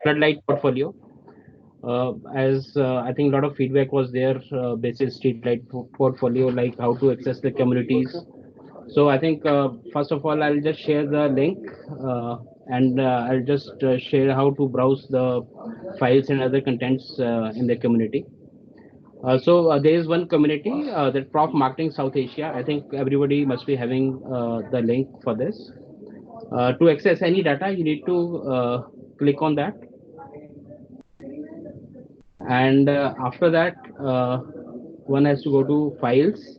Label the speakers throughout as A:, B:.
A: floodlight portfolio. As I think a lot of feedback was there, basis streetlight portfolio, like how to access the communities. So I think first of all, I'll just share the link, and I'll just share how to browse the files and other contents in the community. So there is one community, that Prof Marketing South Asia. I think everybody must be having the link for this. To access any data, you need to click on that, and after that, one has to go to files,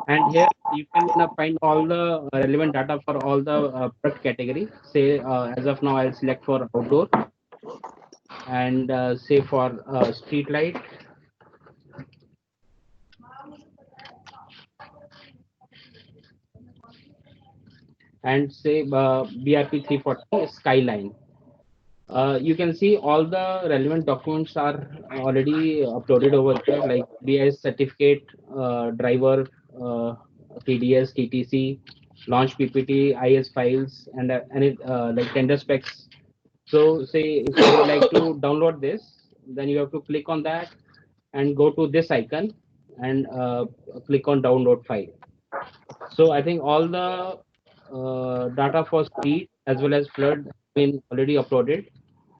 A: and here you can find all the relevant data for all the product category. Say as of now, I'll select for outdoor, and say for street light, and say BRP 340 Skyline. You can see all the relevant documents are already uploaded over there, like BIS certificate, driver, TDS, TTC, launch PPT, IS files, and any like tender specs. So say if you would like to download this, then you have to click on that and go to this icon and click on download file. So I think all the data for speed as well as flood been already uploaded.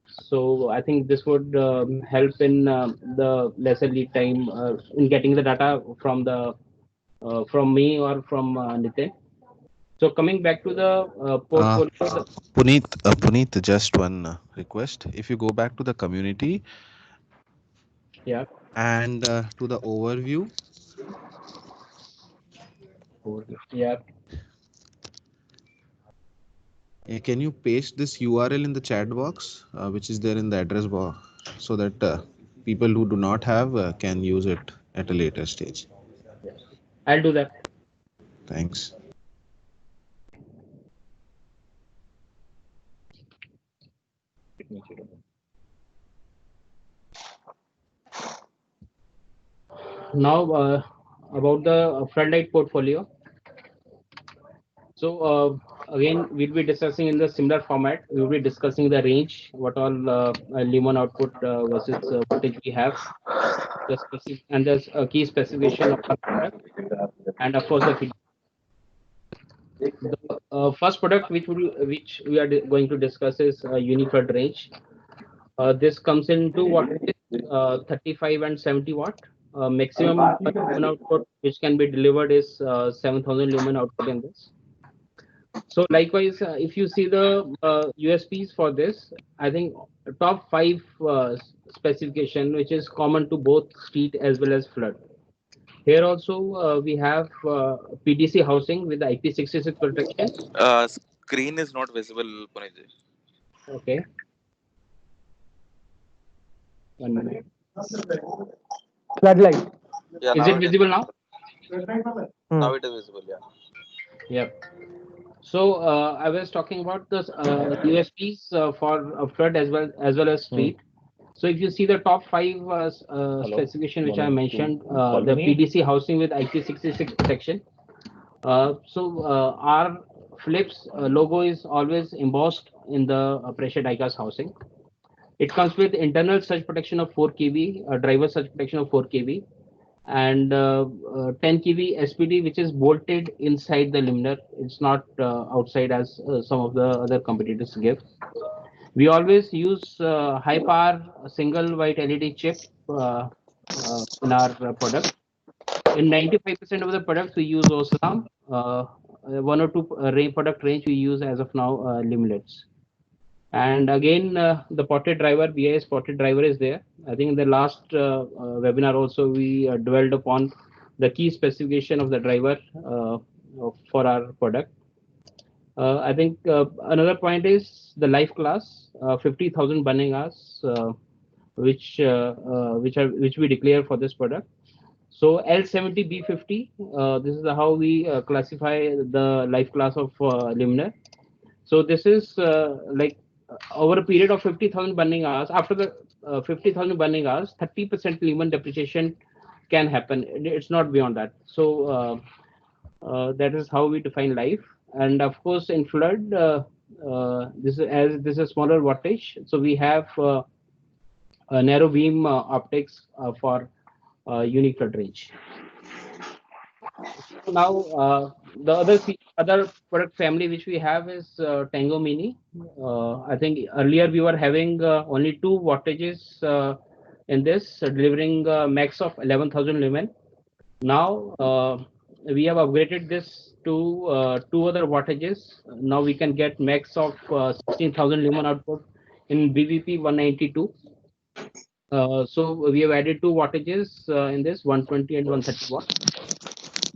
A: So I think this would help in the lesser lead time in getting the data from me or from Nitin. So coming back to the portfolio,
B: Puneet, just one request. If you go back to the community
A: yeah,
B: and to the overview,
A: yeah,
B: can you paste this URL in the chat box, which is there in the address bar, so that people who do not have can use it at a later stage?
A: I'll do that.
B: Thanks.
A: Now about the floodlight portfolio. So again, we'll be discussing in the similar format. We'll be discussing the range, what all lumen output versus voltage we have, the specific and the key specification of our product, and of course the feedback. The first product which we are going to discuss is Uniflood range. This comes into what is 35 and 70 watt. Maximum lumen output which can be delivered is 7,000 lumen output in this. So likewise, if you see the USPs for this, I think top five specification which is common to both street as well as flood. Here also we have PDC housing with IP66 protection.
C: Screen is not visible, Puniji.
A: Okay. 1 minute.
D: Floodlight.
C: Yeah,
A: Is it visible now?
C: now it is visible. Yeah.
A: Yep. So I was talking about the USPs for flood as well as street. So if you see the top five specification which I mentioned, the PDC housing with IP66 protection. Our Philips logo is always embossed in the pressure die cast housing. It comes with internal surge protection of 4 kV, driver surge protection of 4 kV, and 10 kV SPD, which is bolted inside the luminaire. It's not outside as some of the other competitors give. We always use high power single white LED chip in our product. In 95% of the products, we use Osram. One or two product range we use as of now Limlets. And again, the potted driver, BIS potted driver is there. I think in the last webinar also we dwelled upon the key specification of the driver for our product. I think another point is the life class, 50,000 burning hours, which we declare for this product. So L70B50, this is how we classify the life class of luminaire. So this is like over a period of 50,000 burning hours. After the 50,000 burning hours, 30% lumen depreciation can happen. It's not beyond that. So that is how we define life. And of course, in flood, this is a smaller wattage, so we have a narrow beam optics for unique flood range. Now, the other product family which we have is Tango Mini. I think earlier we were having only 2 wattages in this, delivering max of 11,000 lumen. Now we have upgraded this to 2 other wattages. Now we can get max of 16,000 lumen output in BVP 192. So we have added 2 wattages in this, 120 and 130 watt.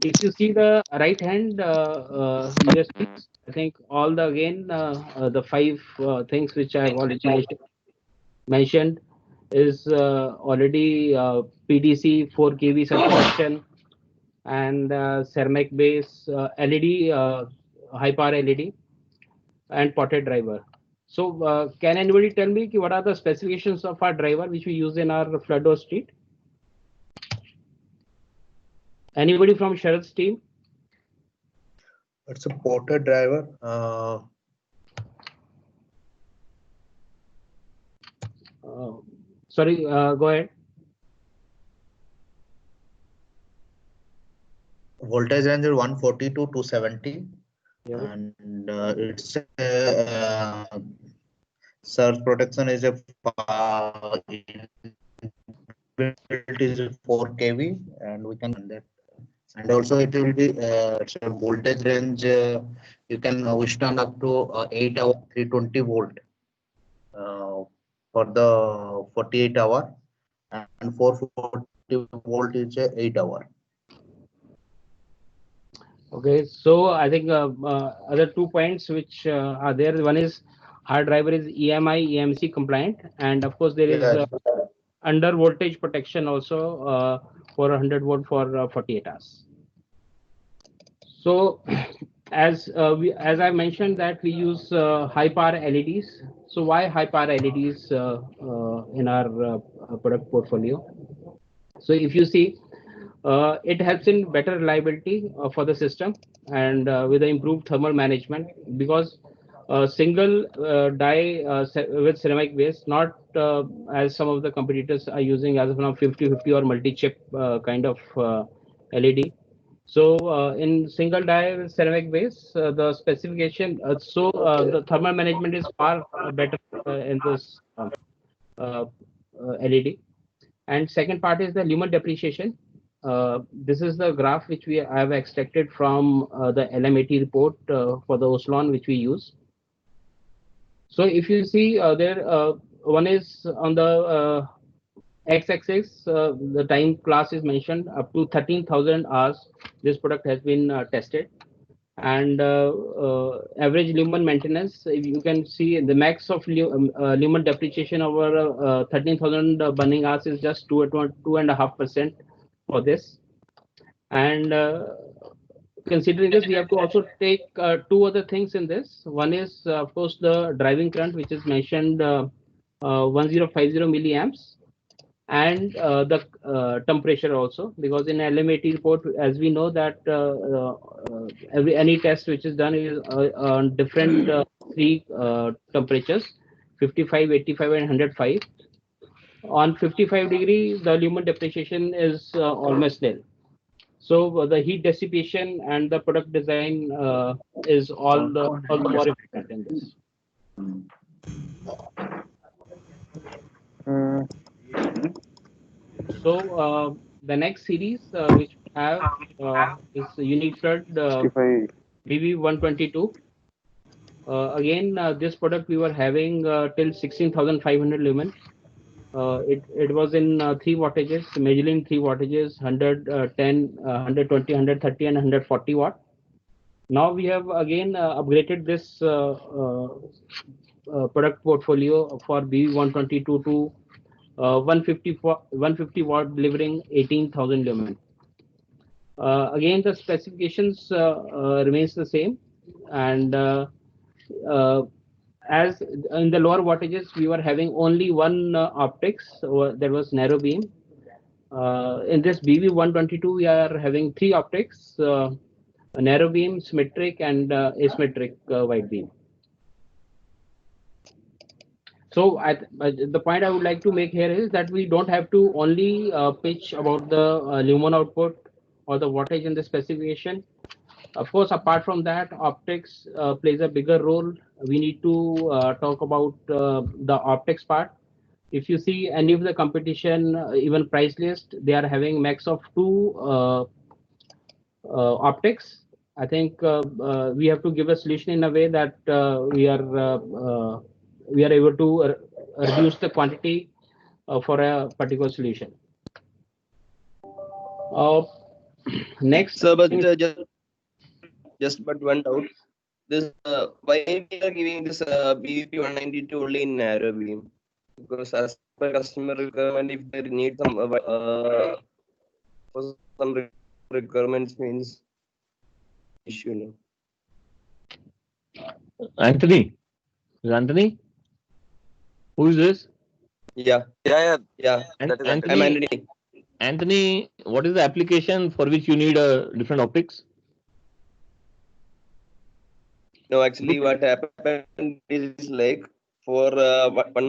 A: If you see the right hand USPs, I think all the the 5 things which I have already mentioned is already PDC 4 kV subscription and ceramic base LED, high power LED, and potted driver. So can anybody tell me what are the specifications of our driver which we use in our flood door street? Anybody from Sharad's team?
D: It's a potted driver.
A: Sorry, go ahead.
D: Voltage range is 140 to 270.
A: Yeah.
D: And it's surge protection is a is 4 kV, and we can that. And also it will be it's a voltage range. You can withstand up to 8 hour 320 volt for the 48 hour, and 440 volt is a 8 hour.
A: Okay, so I think other 2 points which are there. One is our driver is EMI EMC compliant, and of course there is under voltage protection also for 100 volt for 48 hours. So as I mentioned that we use high power LEDs. So why high power LEDs in our product portfolio? So if you see, it helps in better reliability for the system, and with the improved thermal management, because single die with ceramic base, not as some of the competitors are using as of now 50/50 or multi-chip kind of LED. So in single die with ceramic base, the specification, the thermal management is far better in this LED. And second part is the lumen depreciation. This is the graph which I have extracted from the LM80 report for the Oslon which we use. So if you see there, one is on the x-axis, the time class is mentioned up to 13,000 hours. This product has been tested, and average lumen maintenance. You can see the max of lumen depreciation over 13,000 burning hours is just 2.5% for this. And considering this, we have to also take 2 other things in this. One is, of course, the driving current, which is mentioned 1050 milliamps, and the temperature also, because in LM80 report, as we know that any test which is done is on different 3 temperatures, 55, 85, and 105. On 55 degree, the lumen depreciation is almost nil. So the heat dissipation and the product design is all the more important in this. So the next series which we have is Unique Flood BV122. Again, this product we were having till 16,500 lumen. It was in 3 wattages, majorly in 3 wattages, 110, 120, 130, and 140 watt. Now we have again upgraded this product portfolio for BV122 to 150 watt, delivering 18,000 lumen. Again, the specifications remains the same, and as in the lower wattages, we were having only one optics, that was narrow beam. In this BV122, we are having three optics: a narrow beam, symmetric, and asymmetric wide beam. So the point I would like to make here is that we don't have to only pitch about the lumen output or the wattage in the specification. Of course, apart from that, optics plays a bigger role. We need to talk about the optics part. If you see any of the competition, even price list, they are having max of two optics. I think we have to give a solution in a way that we are able to reduce the quantity for a particular solution. Next,
E: So, but just but one doubt. This why we are giving this BVP 192 only in narrow beam? Because as per customer requirement, if they need some for some requirements means issue. No?
F: Anthony, is Anthony? Who is this?
E: Yeah.
C: Yeah.
F: An-
C: That is
E: I'm
F: Anthony.
E: Anthony.
F: Anthony, what is the application for which you need a different optics?
E: No, actually, what happened is like for one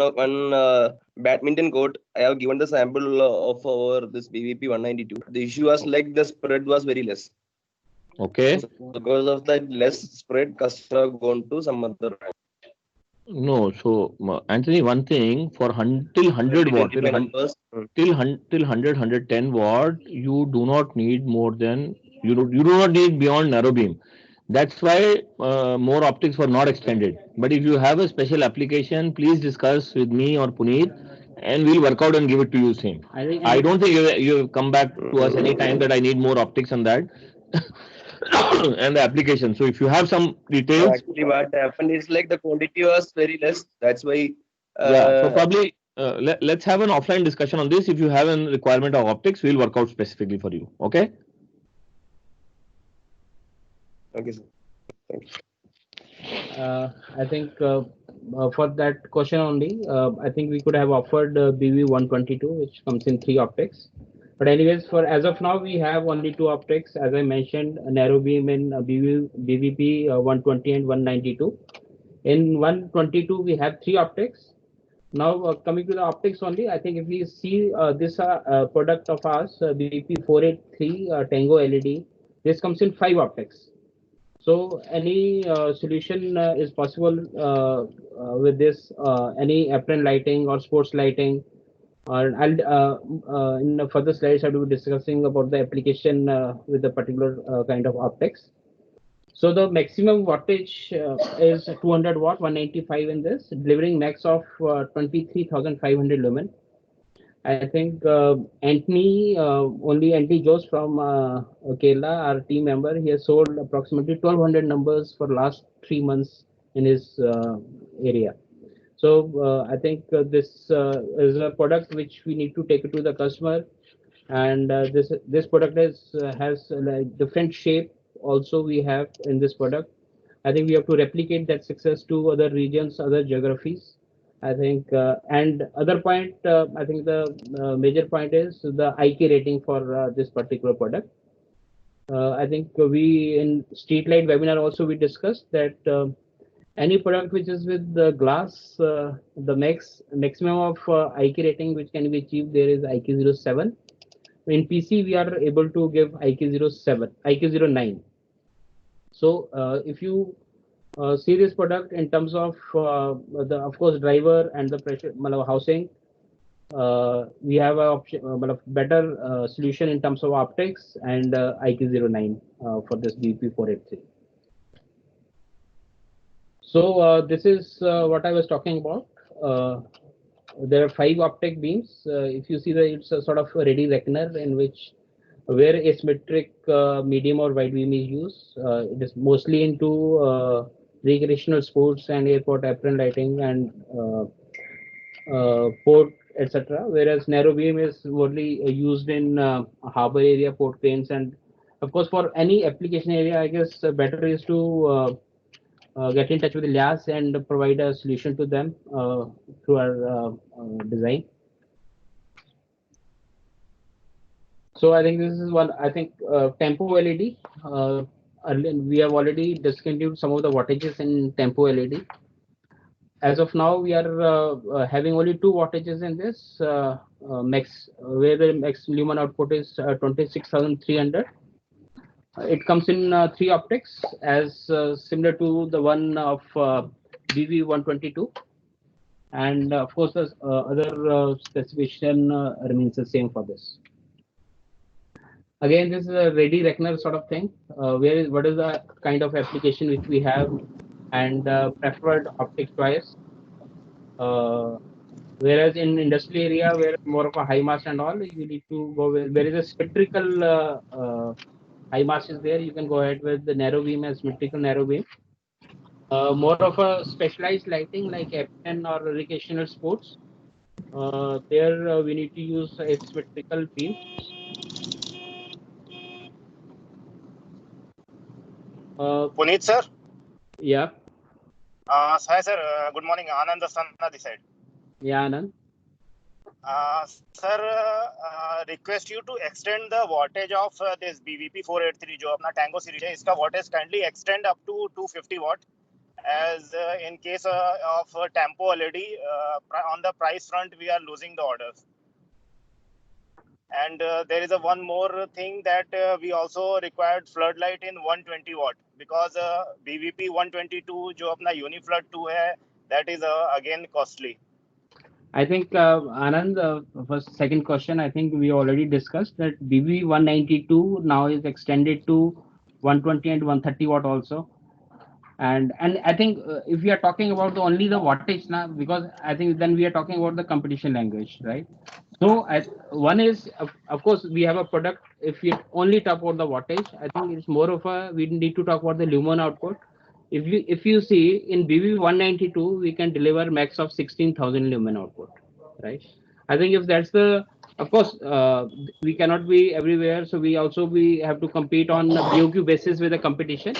E: badminton court, I have given the sample of our this BVP 192. The issue was like the spread was very less.
F: Okay.
E: So because of that less spread, customer gone to some other.
F: No, so Anthony, one thing for till 100 watt, till 100, 110 watt, you do not need more than you do not need beyond narrow beam. That's why more optics were not extended. But if you have a special application, please discuss with me or Puneet, and we'll work out and give it to you same. I don't think you come back to us any time that I need more optics on that and the application. So if you have some details,
E: Actually, what happened is like the quantity was very less. That's why.
F: yeah. So probably let's have an offline discussion on this. If you have a requirement of optics, we'll work out specifically for you. Okay.
E: Okay, sir. Thank you.
A: I think for that question only, I think we could have offered BV122, which comes in three optics. But anyways, for as of now, we have only two optics, as I mentioned, a narrow beam in BVP 120 and 192. In 122, we have three optics. Now coming to the optics only, I think if we see this product of ours, BVP 483 Tango LED, this comes in five optics. So any solution is possible with this, any apron lighting or sports lighting. I'll in the further slides I'll be discussing about the application with the particular kind of optics. So the maximum wattage is 200 watt, 195 in this, delivering max of 23,500 lumen. I think Anthony Jose from Kerala, our team member, he has sold approximately 1,200 numbers for last 3 months in his area. So I think this is a product which we need to take it to the customer, and this product has like different shape. Also, we have in this product. I think we have to replicate that success to other regions, other geographies. I think, and other point, I think the major point is the IK rating for this particular product. I think we in Streetlight webinar also we discussed that any product which is with the glass, the maximum of IK rating which can be achieved there is IK07. In PC we are able to give IK07, IK09. So if you see this product in terms of the of course driver and the pressure housing, we have a option, better solution in terms of optics and IQ09 for this BP483. So this is what I was talking about. There are 5 optic beams. If you see it's a sort of a ready reckoner in which where asymmetric medium or wide beam is used. It is mostly into recreational sports and airport apron lighting and port, etc. Whereas narrow beam is mostly used in harbor area, port cranes, and of course for any application area, I guess better is to get in touch with the LIAS and provide a solution to them through our design. So I think this is one. I think Tempo LED. We have already discontinued some of the wattages in Tempo LED. As of now, we are having only 2 wattages in this max, where the max lumen output is 26,300. It comes in 3 optics, as similar to the one of BV122, and of course the other specification remains the same for this. Again, this is a ready reckoner sort of thing. What is the kind of application which we have, and preferred optic choice. Whereas in industrial area, where more of a high mass and all, you need to go with, where is a symmetrical high mass is there, you can go ahead with the narrow beam and symmetrical narrow beam. More of a specialized lighting like F10 or recreational sports. There we need to use a symmetrical beam.
G: Puneet sir.
A: Yeah.
G: Hi sir. Good morning. Anand Astana this side.
A: Yeah, Anand.
G: Sir, request you to extend the wattage of this BVP 483 जो अपना Tango series है, इसका wattage kindly extend up to 250 watt. As in case of Tempo LED, on the price front we are losing the orders. And there is one more thing that we also required floodlight in 120 watt, because BVP 122 जो अपना Uniflood 2 है, that is again costly.
A: I think Anand, first second question, I think we already discussed that BV 192 now is extended to 120 and 130 watt also. And I think if we are talking about only the wattage now, because I think then we are talking about the competition language, right? So one is, of course, we have a product. If we only talk about the wattage, I think it's more of a, we need to talk about the lumen output. If you see in BV 192, we can deliver max of 16,000 lumen output, right? I think if that's the, of course, we cannot be everywhere, so we have to compete on a BOQ basis with the competition.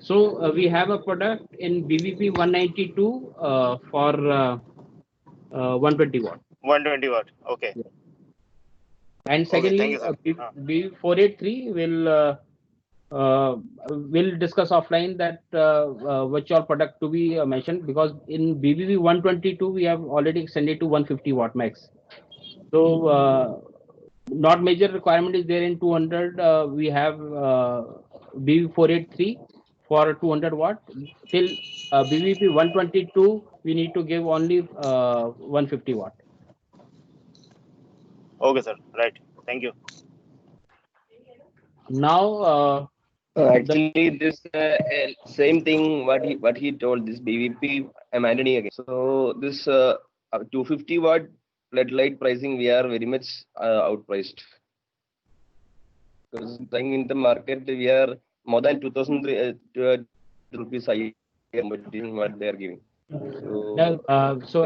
A: So we have a product in BVP 192 for 120 watt.
G: 120 watt. Okay.
A: Yeah. And secondly, B483 we'll discuss offline that which all product to be mentioned, because in BBB 122 we have already extended to 150 watt max. So not major requirement is there in 200. We have BB483 for 200 watt. Till BBP 122 we need to give only 150 watt.
G: Okay, sir. Right. Thank you.
A: Now.
E: Actually, this same thing what he told, this BVP, I'm adding again. So this 250 watt floodlight pricing, we are very much outpriced. Because in the market we are more than 2,000 rupees higher than what they are giving. So, there's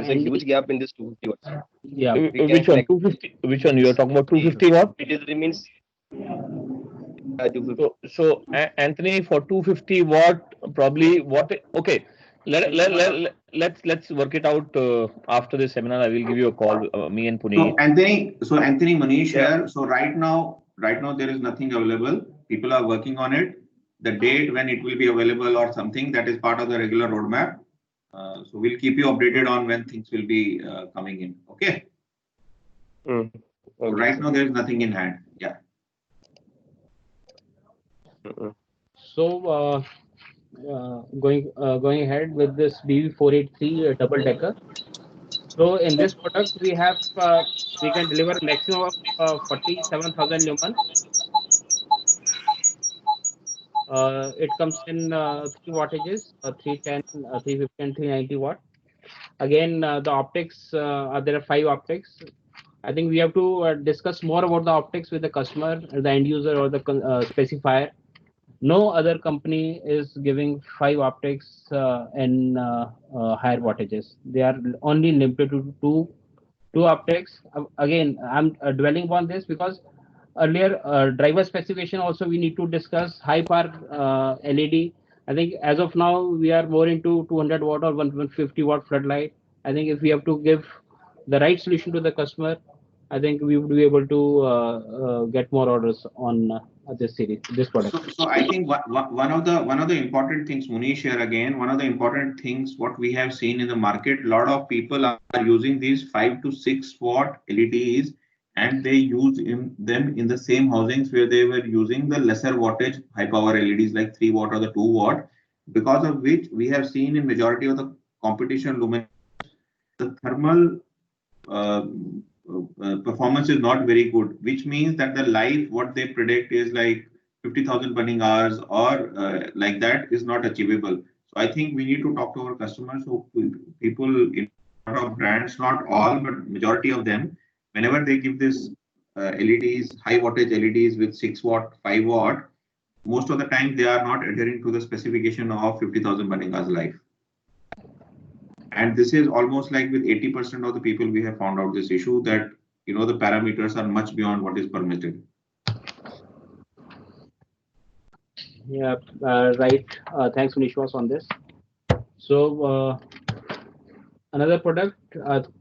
E: a huge gap in this 250 watts.
A: Yeah.
F: Which one? 250. Which one you are talking about? 250 watt?
E: It remains.
F: So Anthony, for 250 watt, probably what? Okay, let's work it out after this seminar. I will give you a call, me and Puneet.
H: So Anthony, Manish here. So right now there is nothing available. People are working on it. The date when it will be available or something, that is part of the regular roadmap. So we'll keep you updated on when things will be coming in. Okay.
E: Okay.
H: So right now there is nothing in hand. Yeah.
A: So going ahead with this BV483 double decker. So in this product we have we can deliver maximum of 47,000 lumen. It comes in 3 wattages, 310, 350 and 390 watt. Again, the optics, there are 5 optics. I think we have to discuss more about the optics with the customer, the end user or the specifier. No other company is giving 5 optics in higher wattages. They are only limited to 2 optics. Again, I'm dwelling upon this because earlier driver specification also we need to discuss high power LED. I think as of now we are more into 200 watt or 150 watt floodlight. I think if we have to give the right solution to the customer, I think we would be able to get more orders on this series, this product.
H: So I think one of the important things, Munish, here again, one of the important things what we have seen in the market, a lot of people are using these 5 to 6 watt LEDs, and they use them in the same housings where they were using the lesser wattage high power LEDs like 3 watt or the 2 watt, because of which we have seen in majority of the competition luminaires, the thermal performance is not very good, which means that the life what they predict is like 50,000 burning hours or like that is not achievable. So I think we need to talk to our customers. So people in a lot of brands, not all, but majority of them, whenever they give this LEDs, high wattage LEDs with 6 watt, 5 watt, most of the time they are not adhering to the specification of 50,000 burning hours life. And this is almost like with 80% of the people we have found out this issue that, you know, the parameters are much beyond what is permitted.
A: Yeah, right. Thanks, Nishwas, on this. So another product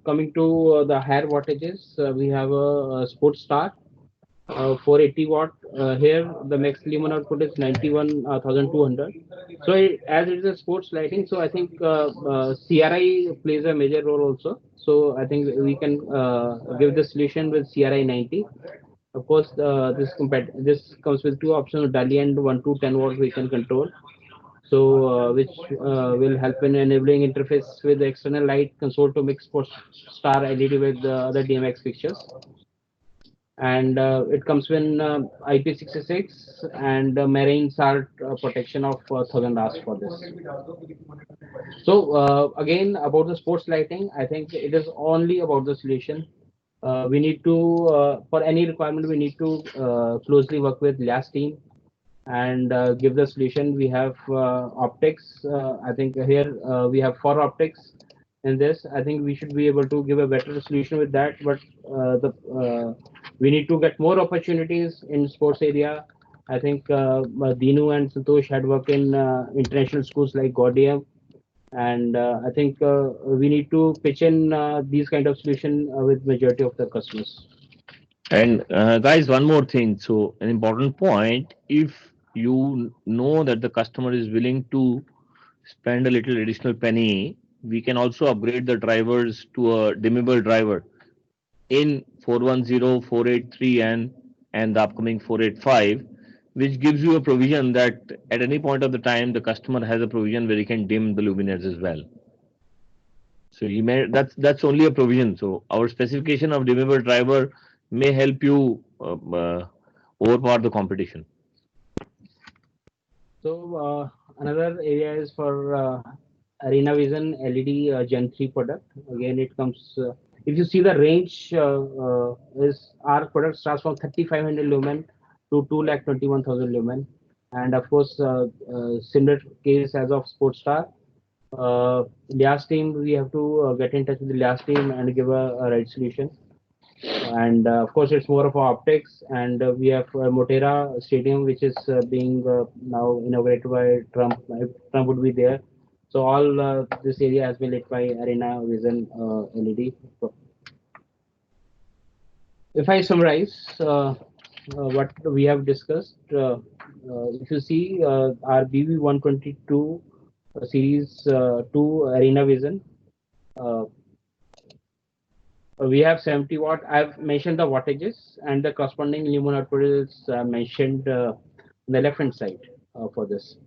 A: coming to the higher wattages, we have a Sports Star 480 watt. Here the max lumen output is 91,200. So as it is a sports lighting, so I think CRI plays a major role also. So I think we can give the solution with CRI 90. Of course, this comes with two options, DALI and 1 to 10 watt we can control. So which will help in enabling interface with the external light console to mix Sports Star LED with other DMX fixtures. And it comes with IP66 and marine salt protection of 1000 hours for this. So again, about the sports lighting, I think it is only about the solution. We need to, for any requirement, we need to closely work with LIAS team and give the solution. We have optics. I think here we have 4 optics in this. I think we should be able to give a better solution with that, but we need to get more opportunities in sports area. I think Dinu and Santosh had worked in international schools like Gaudium, and I think we need to pitch in these kind of solution with majority of the customers.
F: And guys, one more thing. So an important point, if you know that the customer is willing to spend a little additional penny, we can also upgrade the drivers to a dimmable driver in 410, 483 and the upcoming 485, which gives you a provision that at any point of the time the customer has a provision where he can dim the luminaires as well. So he may, that's only a provision. So our specification of dimmable driver may help you overpower the competition.
A: So another area is for Arena Vision LED Gen 3 product. Again, it comes. If you see the range, is our product starts from 3500 lumen to 2,21,000 lumen, and of course, similar case as of Sports Star. LIAS team, we have to get in touch with the LIAS team and give a right solution. And of course, it's more of optics, and we have Motera Stadium, which is being now inaugurated by Trump. Trump would be there. So all this area has been lit by Arena Vision LED. If I summarize what we have discussed, if you see our BV122 series 2 Arena Vision, we have 70 watt. I've mentioned the wattages, and the corresponding lumen output is mentioned on the left hand side for this.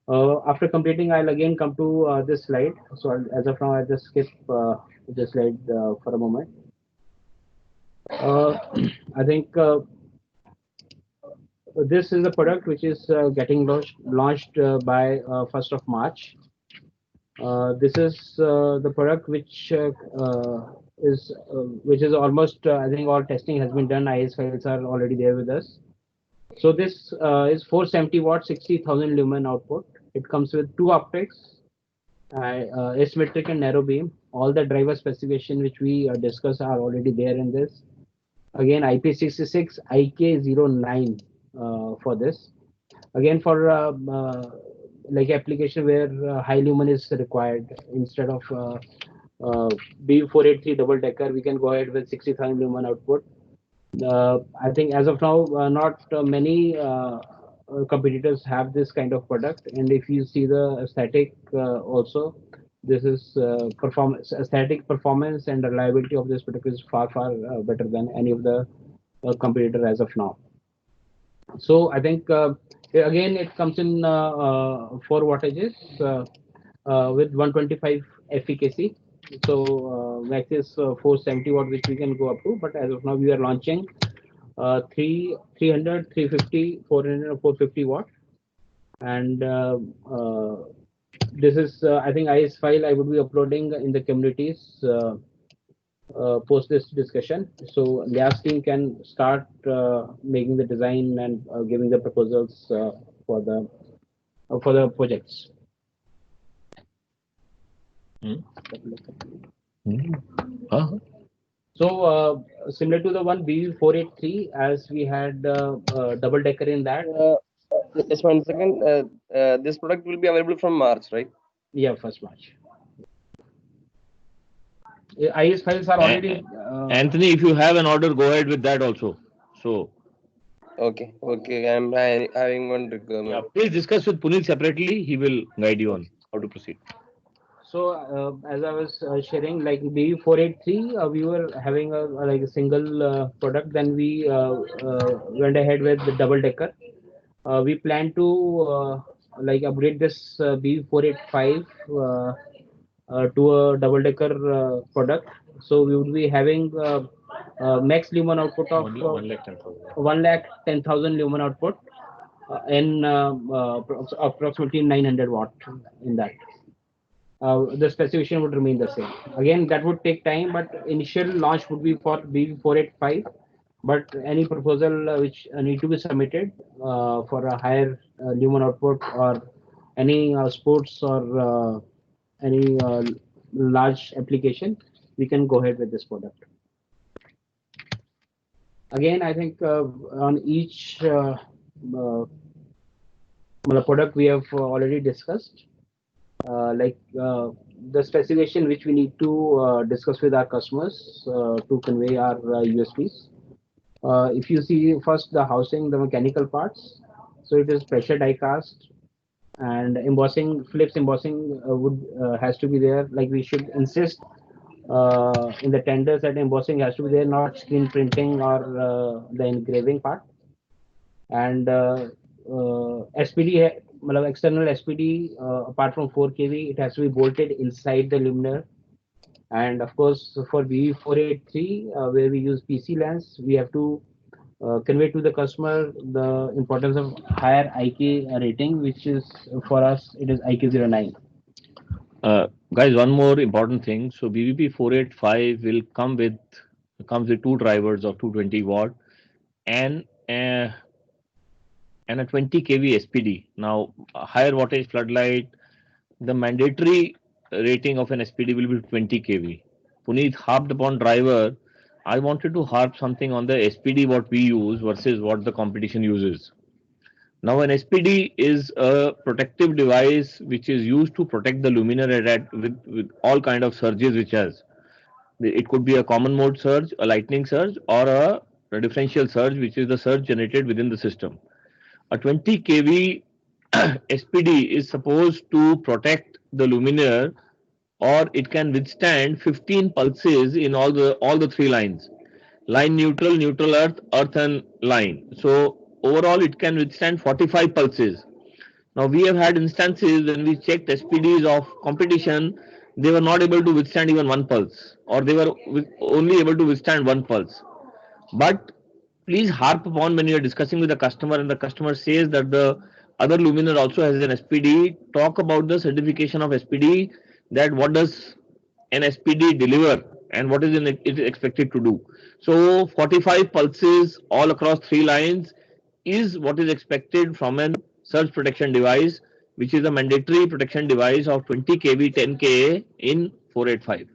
A: After completing, I'll again come to this slide. So as of now, I just skip this slide for a moment. I think this is a product which is getting launched by 1st of March. This is the product which is almost, I think all testing has been done. IS files are already there with us. So this is 470 watt, 60,000 lumen output. It comes with 2 optics, asymmetric and narrow beam. All the driver specification which we discussed are already there in this. Again, IP66, IK09 for this. Again, for like application where high lumen is required instead of BV483 double decker, we can go ahead with 60,000 lumen output. I think as of now, not many competitors have this kind of product. And if you see the aesthetic also, this is aesthetic performance and reliability of this product is far better than any of the competitor as of now. So I think again it comes in 4 wattages with 125 efficacy. So max is 470 watt, which we can go up to. But as of now, we are launching 300, 350, 400, and 450 watt. And this is I think IS file I would be uploading in the communities post this discussion. So Lyas team can start making the design and giving the proposals for the projects. So similar to the one BV483, as we had double decker in that.
E: Just 1 second. This product will be available from March, right?
A: Yeah, 1st March. IS files are already.
F: Anthony, if you have an order, go ahead with that also. So.
E: Okay. I'm having one requirement.
F: Yeah, please discuss with Puneet separately. He will guide you on how to proceed.
A: So as I was sharing, like BV483, we were having a single product. Then we went ahead with the double decker. We plan to upgrade this BV485 to a double decker product. So we would be having max lumen output of 110,000 lumen output in approximately 900 watt in that. The specification would remain the same. Again, that would take time, but initial launch would be for BV485. But any proposal which need to be submitted for a higher lumen output or any sports or any large application, we can go ahead with this product. Again, I think on each product we have already discussed. The specification which we need to discuss with our customers to convey our USPs. If you see first the housing, the mechanical parts, so it is pressure die cast and embossing, Philips embossing has to be there. Like we should insist in the tenders that embossing has to be there, not screen printing or the engraving part. And SPD, external SPD, apart from 4 kV, it has to be bolted inside the luminaire. And of course, for BV483, where we use PC lens, we have to convey to the customer the importance of higher IK rating, which is for us, it is IK09.
F: Guys, one more important thing. So BVP485 will comes with 2 drivers of 220 watt and a 20 kV SPD. Now, higher wattage floodlight, the mandatory rating of an SPD will be 20 kV. Puneet harped upon driver. I wanted to harp something on the SPD what we use versus what the competition uses. Now, an SPD is a protective device which is used to protect the luminaire with all kind of surges which has. It could be a common mode surge, a lightning surge, or a differential surge, which is the surge generated within the system. A 20 kV SPD is supposed to protect the luminaire, or it can withstand 15 pulses in all the 3 lines: line, neutral, neutral earth, earth and line. So overall it can withstand 45 pulses. Now we have had instances when we checked SPDs of competition, they were not able to withstand even 1 pulse, or they were only able to withstand 1 pulse. But please harp upon when you are discussing with the customer and the customer says that the other luminaire also has an SPD, talk about the certification of SPD, that what does an SPD deliver and what is it expected to do. So 45 pulses all across 3 lines is what is expected from a surge protection device, which is a mandatory protection device of 20 kV 10 KA in 485.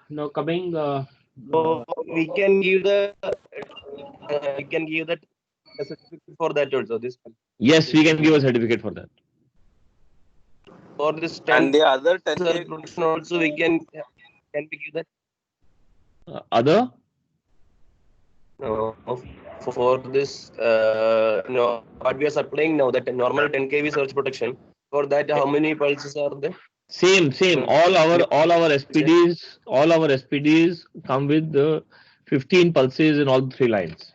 A: Now coming
E: so we can give the certificate for that also. This.
F: Yes, we can give a certificate for that.
E: for this
C: And
E: 10
C: the other
E: sir,
C: 10K,
E: production also we can we give that?
F: Other?
E: No, for this, what we are supplying now, that normal 10 kV surge protection, for that, how many pulses are there?
F: Same.
E: Mm.
F: All our SPDs come with the 15 pulses in all 3 lines.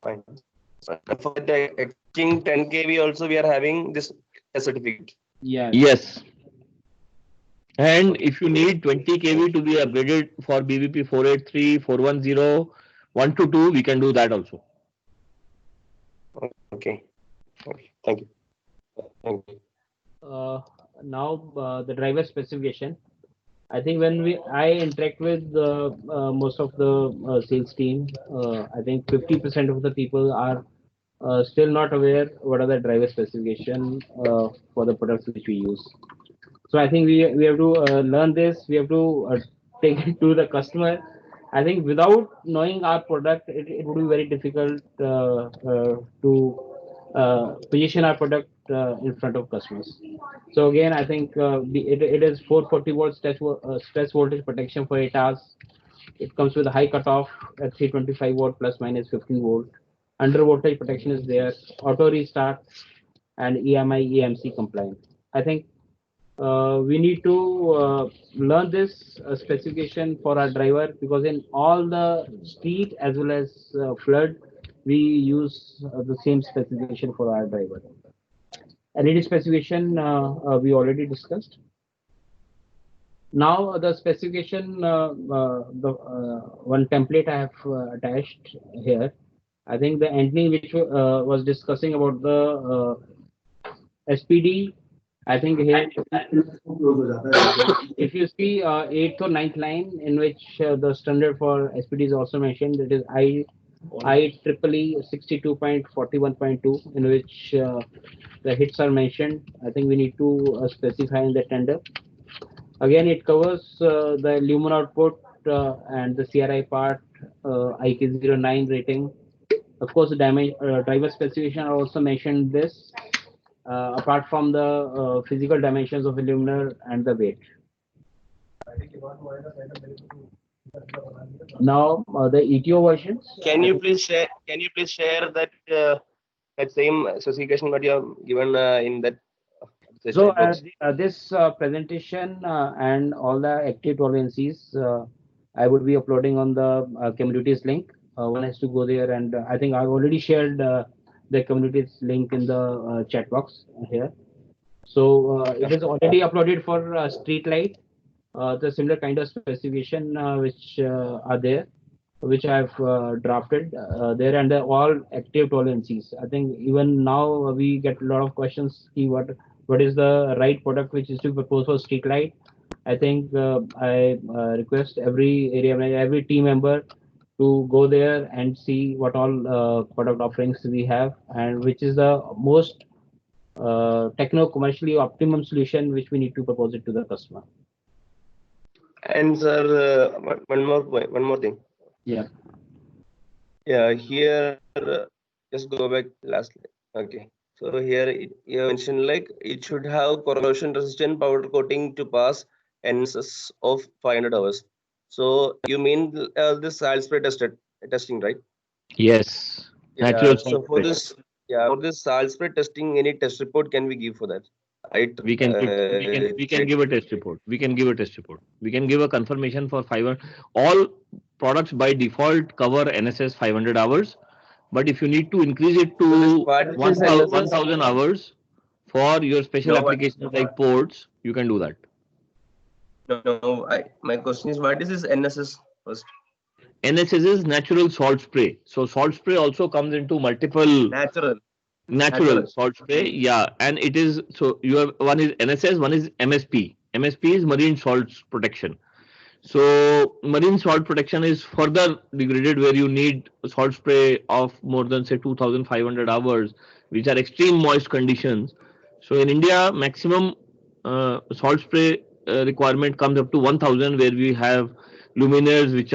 E: Fine. And for the etching 10 kV also, we are having this certificate.
A: Yeah.
F: Yes. And if you need 20 kV to be upgraded for BVP 483, 410, 122, we can do that also.
E: Okay. Thank you. Thank you.
A: Now the driver specification. I think when I interact with most of the sales team, I think 50% of the people are still not aware what are the driver specification for the products which we use. So I think we have to learn this. We have to take it to the customer. I think without knowing our product, it would be very difficult to position our product in front of customers. So again, I think it is 440 volts stress voltage protection for 8 hours. It comes with a high cutoff at 325 watt plus minus 15 volt. Under voltage protection is there. Auto restart and EMI EMC compliant. I think we need to learn this specification for our driver, because in all the street as well as flood, we use the same specification for our driver. LED specification we already discussed. Now the specification, the one template I have attached here. I think the Anthony which was discussing about the SPD. I think here, if you see 8th or 9th line in which the standard for SPD is also mentioned, it is IEEE 62.41.2, in which the hits are mentioned. I think we need to specify in the tender. Again, it covers the lumen output and the CRI part, IK09 rating. Of course, the driver specification are also mentioned this. Apart from the physical dimensions of illuminator and the weight. Now the ETO versions.
E: Can you please share that that same specification what you have given in that?
A: So this presentation and all the active tolerances I would be uploading on the communities link. One has to go there, and I think I've already shared the communities link in the chat box here. So it is already uploaded for street light, the similar kind of specification which are there, which I've drafted there, and they're all active tolerances. I think even now we get a lot of questions. What is the right product which is to propose for street light? I think I request every area manager, every team member to go there and see what all product offerings we have and which is the most techno-commercially optimum solution which we need to propose it to the customer.
E: And sir, one more thing.
A: Yeah.
E: Yeah, here, just go back lastly. Okay. So here you mentioned like it should have corrosion resistant powder coating to pass NSS of 500 hours. So you mean this salt spray testing, right?
F: Yes.
E: Yeah. So for this salt spray testing, any test report can we give for that? Right?
F: We can give a test report. We can give a confirmation for 500. All products by default cover NSS 500 hours. But if you need to increase it to 1,000 hours for your special applications like ports, you can do that.
E: No, my question is, what is this NSS first?
F: NSS is natural salt spray. So salt spray also comes into multiple natural salt spray. Yeah, and it is, so you have one is NSS, one is MSP. MSP is marine salt protection. So marine salt protection is further degraded where you need salt spray of more than say 2,500 hours, which are extreme moist conditions. So in India, maximum salt spray requirement comes up to 1,000, where we have luminaires which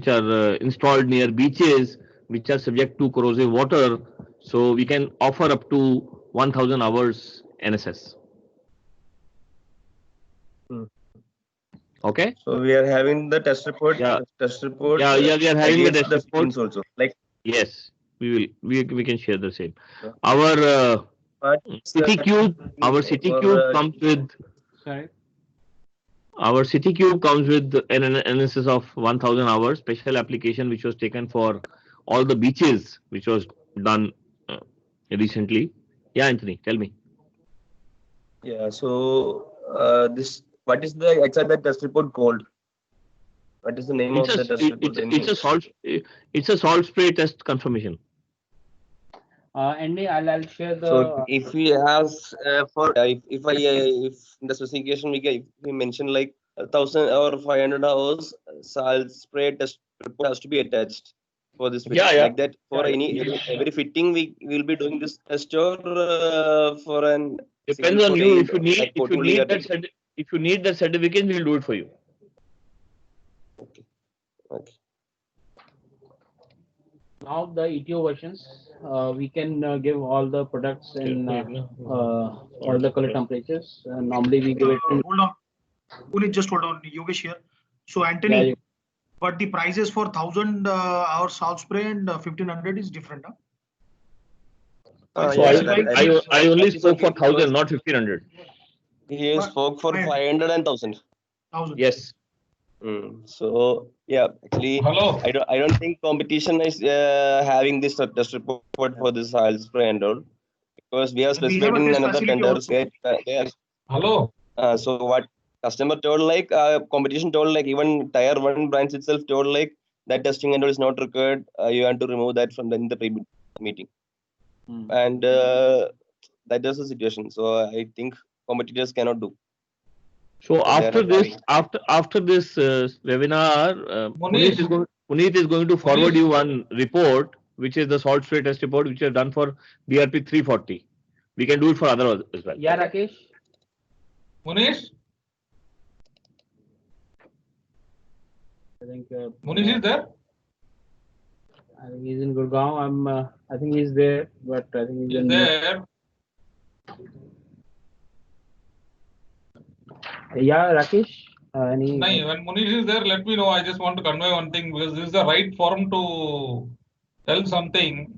F: are installed near beaches, which are subject to corrosive water. So we can offer up to 1000 hours NSS. Okay.
E: So we are having the test report.
F: Yeah.
E: Test report.
F: Yeah, we are having the
E: against
F: test report
E: screens also. Like
F: yes, we can share the same.
E: Yeah.
F: Our
E: but,
F: CityCube, our
E: for,
F: CityCube comes with
A: Sorry.
F: our CityCube comes with an analysis of 1000 hours special application which was taken for all the beaches, which was done recently. Yeah, Anthony, tell me.
E: Yeah. So this what is the exact test report called? What is the name of the test report?
F: It's a salt spray test confirmation.
A: Andy, I'll share the.
E: So if we have if in the specification we mention like 1000 or 500 hours salt spray test report has to be attached for this fitting.
F: Yeah.
E: Like that for every fitting we will be doing this test or for an
F: Depends on you. If you need
E: like
F: if you need that certificate, we'll do it for you.
E: Okay.
A: Now the ETO versions, we can give all the products in all the color temperatures. Normally we give it.
I: Hold on, Puneet, just hold on. Yogesh here. So Anthony,
A: Yeah,
I: but the prices for 1000 hour salt spray and 1500 is different, huh?
F: I only spoke for 1000, not 1500.
E: He spoke for 500 and 1000.
F: Yes.
E: So yeah, actually,
J: Hello.
E: I don't think competition is having this test report for this salt spray and all, because we have specified in another tenders.
J: Hello.
E: So what customer told, like competition told, like even tier 1 branch itself told, like that testing and all is not required. You have to remove that from the pre meeting, and that is the situation. So I think competitors cannot do.
F: So after this webinar, Puneet is going to forward you one report, which is the salt spray test report, which is done for BRP 340. We can do it for other as well.
A: Yeah, Rakesh.
J: Munish.
A: I think
J: Munish is there.
A: I think he's in Gurgaon. I think he's there, but I think he's
J: there.
A: Yeah, Rakesh.
J: When Munish is there, let me know. I just want to convey one thing, because this is the right forum to tell something.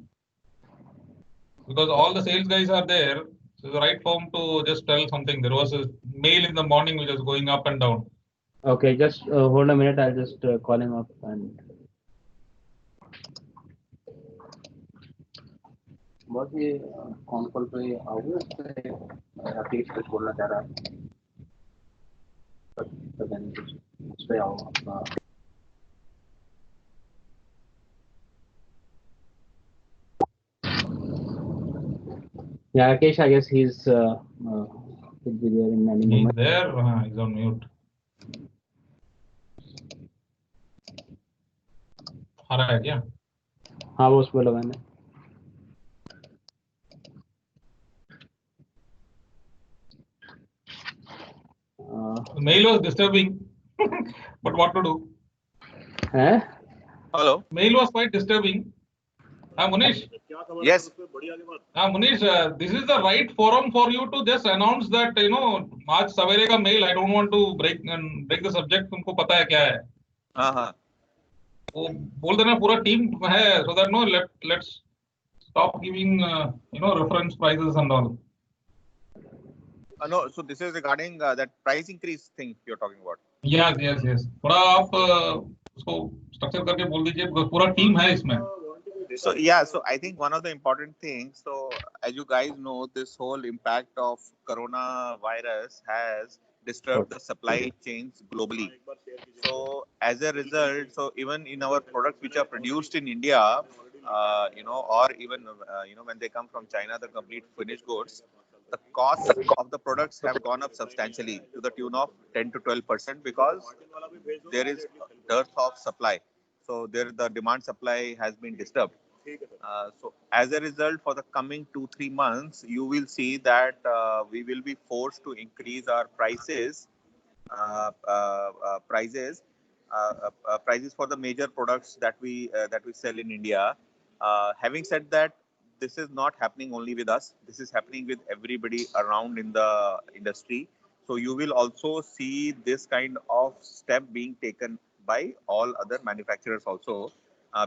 J: Because all the sales guys are there, so the right forum to just tell something. There was a mail in the morning which was going up and down.
A: Okay, just hold a minute. I'll just call him up and. बहुत ही con call पे आओगे राकेश कुछ बोलना चाह रहा है पता नहीं कुछ उस पे आओ अपना Yeah, Rakesh, I guess he's could be there in any moment.
J: He's there. He's on mute. आ रहा है क्या?
A: हाँ वो उसमें लगा मैंने.
J: The mail was disturbing, but what to do?
C: Hello.
J: Mail was quite disturbing. Munish.
C: Yes.
J: Munish, this is the right forum for you to just announce that, आज सवेरे का mail. I don't want to break the subject. तुमको पता है क्या है?
C: हाँ.
J: वो बोल देना पूरा team है, so that let's stop giving reference prices and all.
C: No, so this is regarding that price increase thing you're talking about.
J: Yes. थोड़ा आप उसको structure करके बोल दीजिए, because पूरा team है इसमें.
C: So yeah, so I think one of the important things, so as you guys know, this whole impact of coronavirus has disturbed the supply chains globally. So as a result, so even in our products which are produced in India, or even when they come from China, the complete finished goods, the cost of the products have gone up substantially to the tune of 10 to 12% because there is dearth of supply. So the demand supply has been disturbed. So as a result, for the coming 2-3 months, you will see that we will be forced to increase our prices for the major products that we sell in India. Having said that, this is not happening only with us. This is happening with everybody around in the industry. So you will also see this kind of step being taken by all other manufacturers also,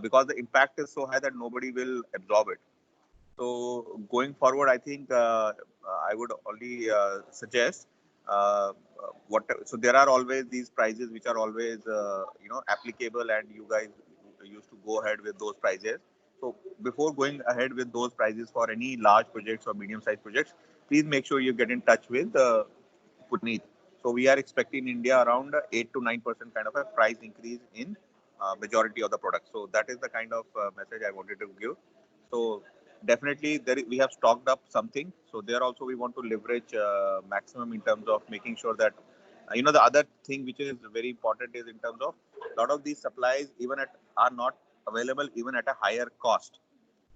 C: because the impact is so high that nobody will absorb it. So going forward, I think I would only suggest so there are always these prices which are always applicable, and you guys used to go ahead with those prices. So before going ahead with those prices for any large projects or medium-sized projects, please make sure you get in touch with Puneet. So we are expecting in India around 8 to 9% kind of a price increase in majority of the products. So that is the kind of message I wanted to give. So definitely we have stocked up something. So there also we want to leverage maximum in terms of making sure that the other thing which is very important is in terms of a lot of these supplies are not available even at a higher cost.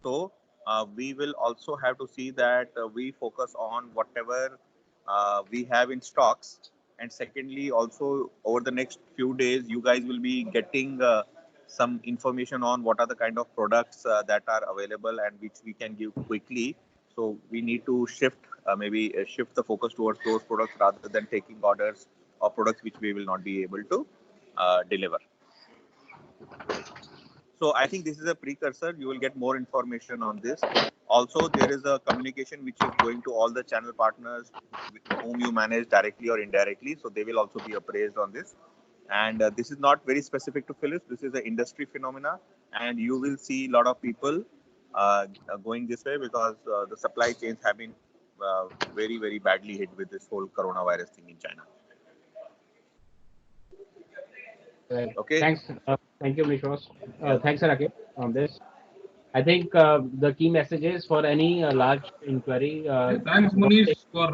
C: So we will also have to see that we focus on whatever we have in stocks. And secondly, also over the next few days, you guys will be getting some information on what are the kind of products that are available and which we can give quickly. So we need to shift the focus towards those products rather than taking orders of products which we will not be able to deliver. So I think this is a precursor. You will get more information on this. Also, there is a communication which is going to all the channel partners with whom you manage directly or indirectly. So they will also be appraised on this. And this is not very specific to Philips. This is an industry phenomena. And you will see a lot of people going this way because the supply chains have been very, very badly hit with this whole coronavirus thing in China. Okay.
A: Thanks. Thank you, Nishwas. Thanks, Rakesh, on this. I think the key message is for any large inquiry.
J: Thanks, Manish, for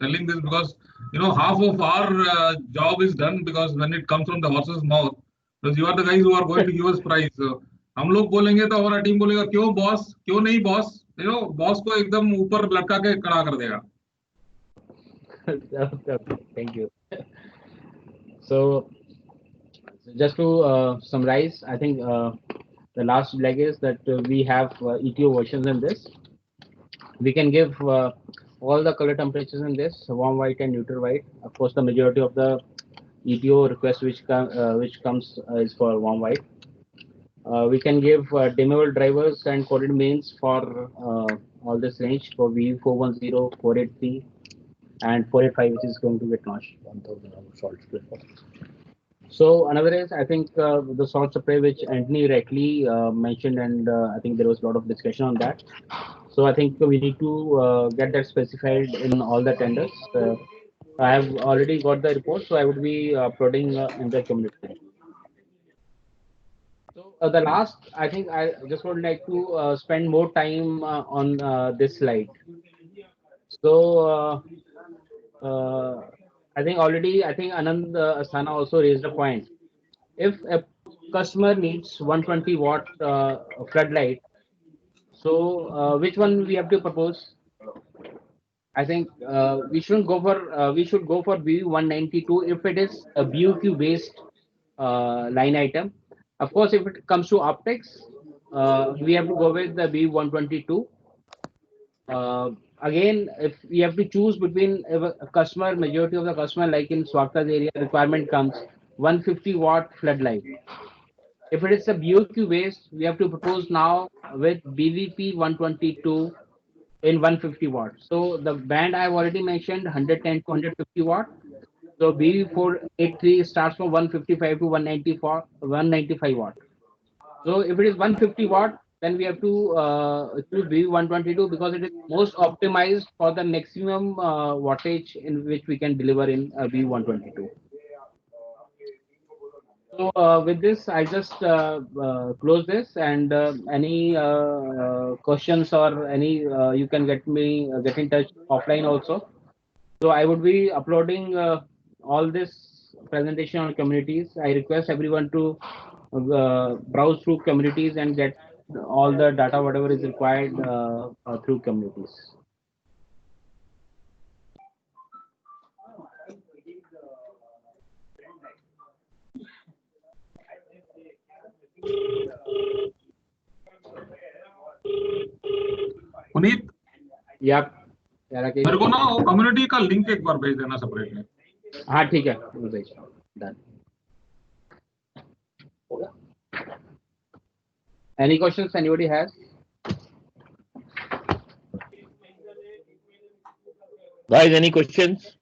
J: telling this, because half of our job is done because when it comes from the horse's mouth, because you are the guys who are going to give us price. So, हम लोग बोलेंगे तो हमारा team बोलेगा क्यों boss, क्यों नहीं boss, boss को एकदम ऊपर लटका के खड़ा कर देगा.
A: Thank you. So just to summarize, I think the last leg is that we have ETO versions in this. We can give all the color temperatures in this, warm white and neutral white. Of course, the majority of the ETO request which comes is for warm white. We can give dimmable drivers and coded mains for all this range for V410, 483, and 485, which is going to get launched. 1000 salt spray. So another is, I think the salt spray which Anthony rightly mentioned, and I think there was a lot of discussion on that. So I think we need to get that specified in all the tenders. I have already got the report, so I would be uploading in the community. So the last, I think I just would like to spend more time on this slide. So I think Anand Asthana also raised a point. If a customer needs 120 watt floodlight, so which one we have to propose? I think we should go for BV192 if it is a BOQ based line item. Of course, if it comes to optics, we have to go with the BV122. Again, if we have to choose between a customer, majority of the customer, like in Swakta's area, requirement comes 150 watt floodlight. If it is a BOQ based, we have to propose now with BVP 122 in 150 watt. So the band I have already mentioned, 110 to 150 watt. So BV483 starts from 155 to 195 watt. So if it is 150 watt, then we have to choose BV122 because it is most optimized for the maximum wattage in which we can deliver in BV122. So with this, I just close this, and any questions or any you can get in touch offline also. So I would be uploading all this presentation on communities. I request everyone to browse through communities and get all the data whatever is required through communities.
J: Puneet
A: या राकेश
J: मेरे को ना वो community का link एक बार भेज देना separately.
A: हाँ ठीक है done. Any questions anybody has?
F: Guys, any questions?